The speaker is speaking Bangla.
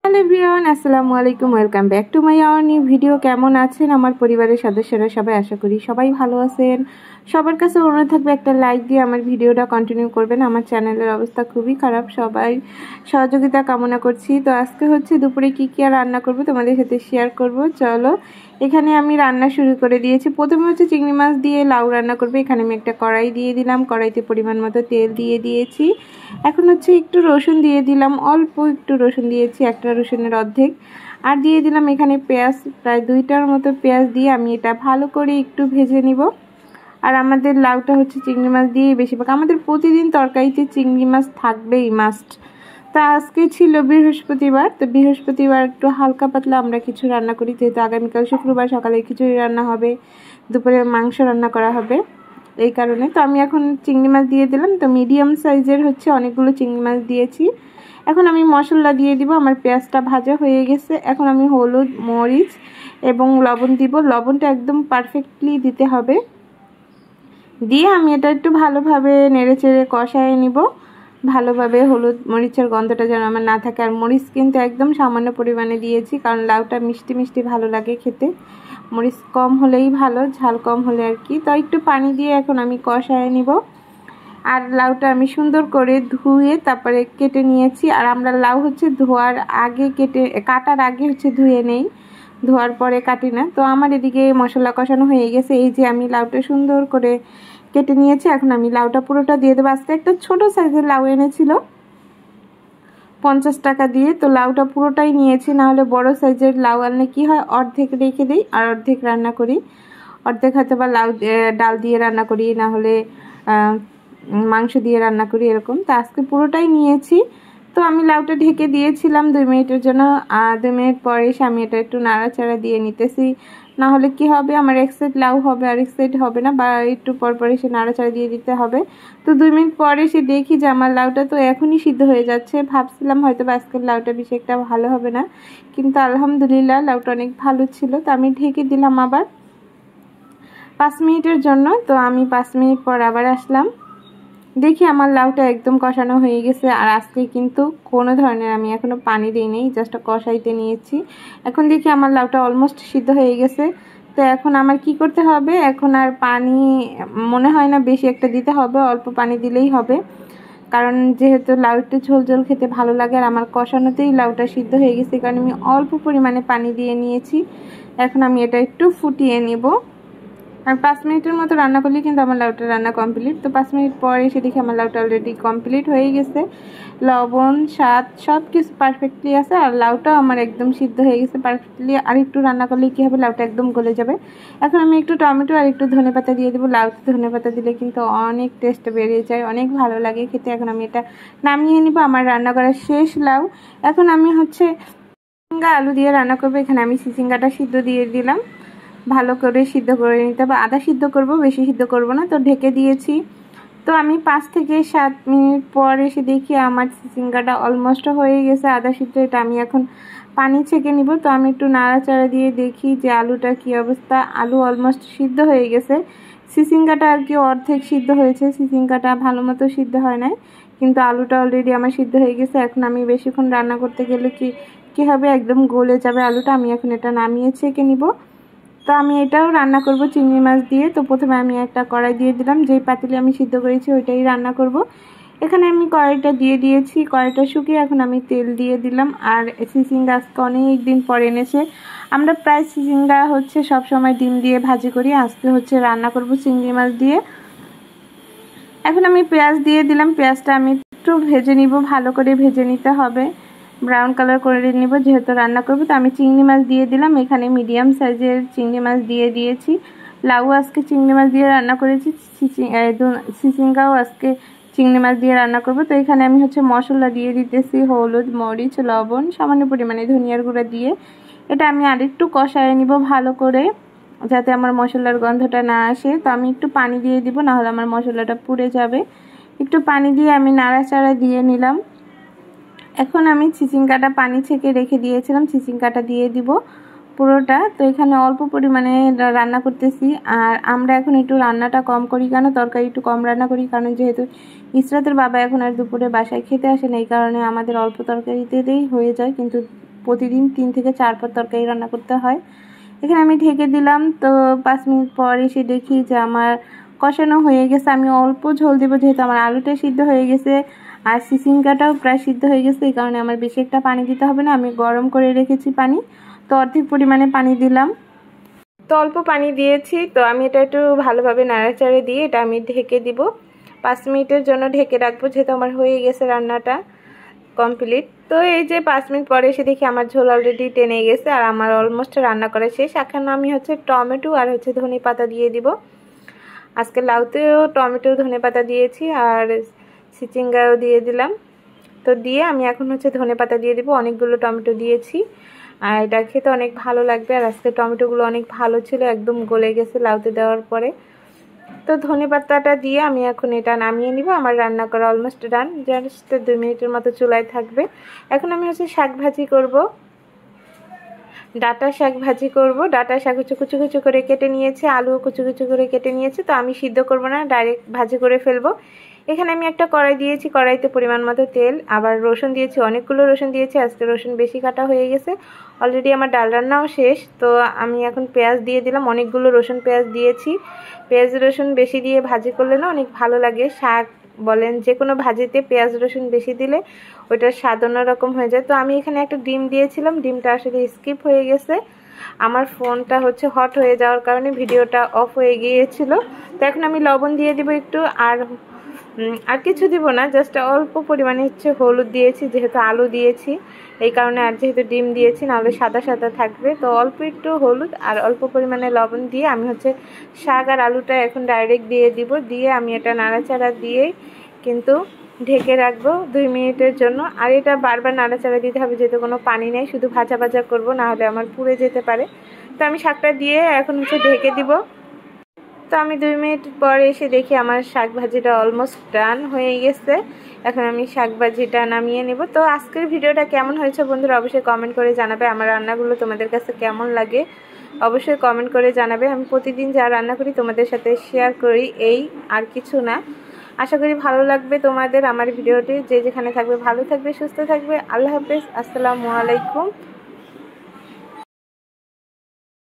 হ্যালো এভরিওয়ান, আসসালামু আলাইকুম। Welcome back to my our new video. কেমন আছেন আমার পরিবারের সদস্যরা? সবাই আশা করি সবাই ভালো আছেন। সবার কাছে অনুরোধ থাকবে একটা লাইক দিয়ে আমার ভিডিওটা কন্টিনিউ করবেন। আমার চ্যানেলের অবস্থা খুবই খারাপ, সবাই সহযোগিতা কামনা করছি। তো আজকে হচ্ছে দুপুরে কি আর রান্না করব তোমাদের সাথে শেয়ার করব। চলো, এখানে আমি রান্না শুরু করে দিয়েছি। প্রথমে হচ্ছে চিংড়ি মাছ দিয়ে লাউ রান্না করবে। এখানে আমি একটা কড়াই দিয়ে দিলাম, কড়াইতে পরিমাণ মতো তেল দিয়ে দিয়েছি। এখন হচ্ছে একটু রসুন দিয়ে দিলাম, অল্প একটু রসুন দিয়েছি, একটা রসুনের অর্ধেক। আর দিয়ে দিলাম এখানে পেঁয়াজ, প্রায় 2টার মতো পেঁয়াজ দিয়ে আমি এটা ভালো করে একটু ভেজে নিব। আর আমাদের লাউটা হচ্ছে চিংড়ি মাছ দিয়ে বেশিরভাগ, আমাদের প্রতিদিন তরকারিতে চিংড়ি মাছ থাকবেই, মাস্ট। তা আজকে ছিল বৃহস্পতিবার, তো বৃহস্পতিবার একটু হালকা পাতলা আমরা কিছু রান্না করি, যেহেতু আগামীকাল শুক্রবার সকালে খিচুড়ি রান্না হবে, দুপুরে মাংস রান্না করা হবে, এই কারণে। তো আমি এখন চিংড়ি মাছ দিয়ে দিলাম। তো মিডিয়াম সাইজের হচ্ছে অনেকগুলো চিংড়ি মাছ দিয়েছি। এখন আমি মশলা দিয়ে দিব। আমার পেঁয়াজটা ভাজা হয়ে গেছে। এখন আমি হলুদ, মরিচ এবং লবণ দিব। লবণটা একদম পারফেক্টলি দিতে হবে। দিয়ে আমি এটা একটু ভালোভাবে নেড়েচেড়ে কষায় নিব ভালোভাবে। হলুদ মরিচের গন্ধটা যেন আমার না থাকে। আর মরিচ কিন্তু একদম সামান্য পরিমাণে দিয়েছি, কারণ লাউটা মিষ্টি মিষ্টি ভালো লাগে খেতে। মরিচ কম হলেই ভালো, ঝাল কম হলে আর কি। তো একটু পানি দিয়ে এখন আমি কষায় নিব। আর লাউটা আমি সুন্দর করে ধুয়ে তারপরে কেটে নিয়েছি। আর আমরা লাউ হচ্ছে ধোয়ার আগে কাটার আগে হচ্ছে ধুয়ে নেই, ধোয়ার পরে কাটি না। তো আমার এদিকে মশলা কষানো হয়ে গেছে। এই যে আমি লাউটা সুন্দর করে কেটে নিয়েছি। এখন আমি লাউটা পুরোটা দিয়ে দেবো। আজকে একটা ছোট সাইজের লাউ এনেছিল 50 টাকা দিয়ে, তো লাউটা পুরোটাই নিয়েছি। না হলে বড় সাইজের লাউ আনলে কি হয়, অর্ধেক রেখে দিই আর অর্ধেক রান্না করি। অর্ধেক হয়তো বা লাউ ডাল দিয়ে রান্না করি, না হলে মাংস দিয়ে রান্না করি, এরকম। তো আজকে পুরোটাই নিয়েছি। তো আমি লাউটা ঢেকে দিয়েছিলাম 2 মিনিটের জন্য। আর 2 মিনিট পরে এসে আমি এটা একটু নাড়াচাড়া দিয়ে নিতেছি। না হলে কি হবে, আমার এক সাইড লাউ হবে আর এক সাইড হবে না, বা একটু পর পর এসে নাড়াচাড়া দিয়ে দিতে হবে। তো 2 মিনিট পরে এসে দেখি যে আমার লাউটা তো এখনই সিদ্ধ হয়ে যাচ্ছে। ভাবছিলাম হয়তো আজকের লাউটা বেশি একটা ভালো হবে না, কিন্তু আলহামদুলিল্লাহ লাউটা অনেক ভালো ছিল। তো আমি ঢেকে দিলাম আবার 5 মিনিটের জন্য। তো আমি 5 মিনিট পর আবার আসলাম, দেখি আমার লাউটা একদম কষানো হয়ে গেছে। আর আজকে কিন্তু কোনো ধরনের আমি এখনও পানি দিইনি, জাস্ট কষাইতে নিয়েছি। এখন দেখি আমার লাউটা অলমোস্ট সিদ্ধ হয়ে গেছে। তো এখন আমার কি করতে হবে, এখন আর পানি মনে হয় না বেশি একটা দিতে হবে, অল্প পানি দিলেই হবে। কারণ যেহেতু লাউ একটু ঝোল ঝোল খেতে ভালো লাগে, আর আমার কষানোতেই লাউটা সিদ্ধ হয়ে গেছে, কারণ আমি অল্প পরিমাণে পানি দিয়ে নিয়েছি। এখন আমি এটা একটু ফুটিয়ে নেব। আর 5 মিনিটের মতো রান্না করলে কিন্তু আমার লাউটা রান্না কমপ্লিট। তো 5 মিনিট পরে এসে দেখি আমার লাউটা অলরেডি কমপ্লিট হয়ে গেছে। লবণ, স্বাদ সব কিছু পারফেক্টলি আছে। আর লাউটাও আমার একদম সিদ্ধ হয়ে গেছে পারফেক্টলি। আর একটু রান্না করলে কী হবে, লাউটা একদম গলে যাবে। এখন আমি একটু টমেটো আর একটু ধনেপাতা দিয়ে দেবো। লাউতে ধনেপাতা দিলে কিন্তু অনেক টেস্ট বেড়ে যায়, অনেক ভালো লাগে খেতে। এখন আমি এটা নামিয়ে নিব। আমার রান্না করা শেষ লাউ। এখন আমি হচ্ছে চিচিঙ্গা আলু দিয়ে রান্না করবো। এখানে আমি চিচিঙ্গাটা সিদ্ধ দিয়ে দিলাম, ভালো করে সিদ্ধ করে নিতে হবে। আদা সিদ্ধ করব, বেশি সিদ্ধ করব না। তো ঢেকে দিয়েছি। তো আমি 5 থেকে 7 মিনিট পর এসে দেখি আমার চিচিঙ্গাটা অলমোস্ট হয়ে গেছে আদা সিদ্ধ। এটা আমি এখন পানি ছেঁকে নিব। তো আমি একটু নাড়াচাড়া দিয়ে দেখি যে আলুটা কি অবস্থা। আলু অলমোস্ট সিদ্ধ হয়ে গেছে। চিচিঙ্গাটা আর কি অর্ধেক সিদ্ধ হয়েছে, চিচিঙ্গাটা ভালো মতো সিদ্ধ হয় নাই, কিন্তু আলুটা অলরেডি আমার সিদ্ধ হয়ে গেছে। এখন আমি বেশিক্ষণ রান্না করতে গেলে কি হবে, একদম গলে যাবে আলুটা। আমি এখন এটা নামিয়ে ছেঁকে নিব। তো আমি এটাও রান্না করব চিংড়ি মাছ দিয়ে। তো প্রথমে আমি একটা কড়াই দিয়ে দিলাম, যেই পাতিলে আমি সিদ্ধ করেছি ওইটাই রান্না করব। এখানে আমি কড়াইটা দিয়ে দিয়েছি, কড়াইটা শুকিয়ে এখন আমি তেল দিয়ে দিলাম। আর চিচিঙ্গা আজকে অনেক দিন পর এনেছে। আমরা প্রায় চিচিঙ্গা হচ্ছে সব সময় ডিম দিয়ে ভাজি করি, আজকে হচ্ছে রান্না করব চিংড়ি মাছ দিয়ে। এখন আমি পেঁয়াজ দিয়ে দিলাম। পেঁয়াজটা আমি একটু ভেজে নিব, ভালো করে ভেজে নিতে হবে, ব্রাউন কালার করে নিব যেহেতু রান্না করব। তো আমি চিংড়ি মাছ দিয়ে দিলাম। এখানে মিডিয়াম সাইজের চিংড়ি মাছ দিয়ে দিয়েছি। লাউ আজকে চিংড়ি মাছ দিয়ে রান্না করেছি, চিচিঙ্গাও আজকে চিংড়ি মাছ দিয়ে রান্না করব। তো এখানে আমি হচ্ছে মশলা দিয়ে দিতেছি, হলুদ, মরিচ, লবণ, সামান্য পরিমাণে ধনিয়ার গুঁড়া দিয়ে এটা আমি আরেকটু কষায় নিব ভালো করে, যাতে আমার মশলার গন্ধটা না আসে। তো আমি একটু পানি দিয়ে দিব, না হলে আমার মশলাটা পুড়ে যাবে। একটু পানি দিয়ে আমি নাড়াচাড়া দিয়ে নিলাম। এখন আমি চিচিঙ্গাটা পানি ছেঁকে রেখে দিয়েছিলাম, চিচিঙ্গাটা দিয়ে দিব পুরোটা। তো এখানে অল্প পরিমাণে রান্না করতেছি। আর আমরা এখন একটু রান্নাটা কম করি, কেন তরকারি একটু কম রান্না করি, কারণ যেহেতু ইসরাতের বাবা এখন আর দুপুরে বাসায় খেতে আসে না, এই কারণে আমাদের অল্প তরকারিতেই হয়ে যায়। কিন্তু প্রতিদিন 3 থেকে 4 পদ তরকারি রান্না করতে হয়। এখানে আমি ঢেকে দিলাম। তো 5 মিনিট পর এসে দেখি যে আমার কষানো হয়ে গেছে। আমি অল্প ঝোল দেবো যেহেতু আমার আলুটা সিদ্ধ হয়ে গেছে আর সিসিঙ্গাটাও প্রায় সিদ্ধ হয়ে গেছে, এই কারণে আমার বেশি একটা পানি দিতে হবে না। আমি গরম করে রেখেছি পানি, তো অর্ধেক পরিমাণে পানি দিলাম। তো অল্প পানি দিয়েছি। তো আমি এটা একটু ভালোভাবে নাড়াচাড়ে দিয়ে এটা আমি ঢেকে দিব। 5 মিনিটের জন্য ঢেকে রাখবো, যেহেতু আমার হয়ে গেছে রান্নাটা কমপ্লিট। তো এই যে 5 মিনিট পরে এসে দেখি আমার ঝোল অলরেডি টেনে গেছে আর আমার অলমোস্ট রান্না করা শেষ। এখন আমি টমেটো আর ধনে পাতা দিয়ে দিব। আজকে লাউতেও টমেটো ধনে পাতা দিয়েছি আর চিচিঙ্গাও দিয়ে দিলাম। তো দিয়ে আমি এখন ধনে পাতা দিয়ে দিব। অনেকগুলো টমেটো দিয়েছি আর এটা খেতে অনেক ভালো লাগবে। আর আজকে টমেটোগুলো অনেক ভালো ছিল, একদম গলে গেছে লাউতে দেওয়ার পরে। তো ধনে পাতাটা দিয়ে আমি এখন এটা নামিয়ে নিব। আমার রান্না করা অলমোস্ট ডান, জাস্ট 2 মিনিটের মতো চুলায় থাকবে। এখন আমি শাক ভাজি করব, ডাঁটা শাক ভাজি করব। ডাঁটা শাক কুচু কুচু করে কেটে নিয়েছি, আলুও কুচু কুচু করে কেটে নিয়েছি। তো আমি সিদ্ধ করব না, ডাইরেক্ট ভাজি করে ফেলবো। এখানে আমি একটা কড়াই দিয়েছি, কড়াইতে পরিমাণ মতো তেল, আবার রসুন দিয়েছি, অনেকগুলো রসুন দিয়েছি। আজকে রসুন বেশি কাটা হয়ে গেছে। অলরেডি আমার ডাল রান্নাও শেষ। তো আমি এখন পেঁয়াজ দিয়ে দিলাম, অনেকগুলো রসুন পেঁয়াজ দিয়েছি। পেঁয়াজ রসুন বেশি দিয়ে ভাজি করলে না অনেক ভালো লাগে। শাক বলেন যে কোনো ভাজিতে পেঁয়াজ রসুন বেশি দিলে ওইটার স্বাদ অন্যরকম হয়ে যায়। তো আমি এখানে একটা ডিম দিয়েছিলাম, ডিমটা আসলে স্কিপ হয়ে গেছে। আমার ফোনটা হট হয়ে যাওয়ার কারণে ভিডিওটা অফ হয়ে গিয়েছিল। তো এখন আমি লবণ দিয়ে দিব একটু, আর কিছু দিব না, জাস্ট অল্প পরিমাণে হলুদ দিয়েছি, যেহেতু আলু দিয়েছি এই কারণে, আর যেহেতু ডিম দিয়েছি নাহলে সাদা সাদা থাকবে। তো অল্প একটু হলুদ আর অল্প পরিমাণে লবণ দিয়ে আমি শাক আর আলুটা এখন ডাইরেক্ট দিয়ে দিব। দিয়ে আমি এটা নাড়াচাড়া দিয়ে কিন্তু ঢেকে রাখবো 2 মিনিটের জন্য। আর এটা বারবার নাড়াচাড়া দিতে হবে, যেহেতু কোনো পানি নেই, শুধু ভাজা ভাজা করবো, নাহলে আমার পুড়ে যেতে পারে। তো আমি শাকটা দিয়ে এখন ঢেকে দিব। তো আমি 2 মিনিট পরে এসে দেখি আমার শাক ভাজিটা অলমোস্ট ডান হয়ে গেছে। এখন আমি শাক ভাজিটা নামিয়ে নেব। তো আজকের ভিডিওটা কেমন হয়েছে বন্ধুরা অবশ্যই কমেন্ট করে জানাবে। আমার রান্নাগুলো তোমাদের কাছে কেমন লাগে অবশ্যই কমেন্ট করে জানাবে। আমি প্রতিদিন যা রান্না করি তোমাদের সাথে শেয়ার করি, এই আর কিছু না। আশা করি ভালো লাগবে তোমাদের আমার ভিডিওটি। যে যেখানে থাকবে ভালো থাকবে, সুস্থ থাকবে। আল্লাহ হাফেজ, আসসালামু আলাইকুম।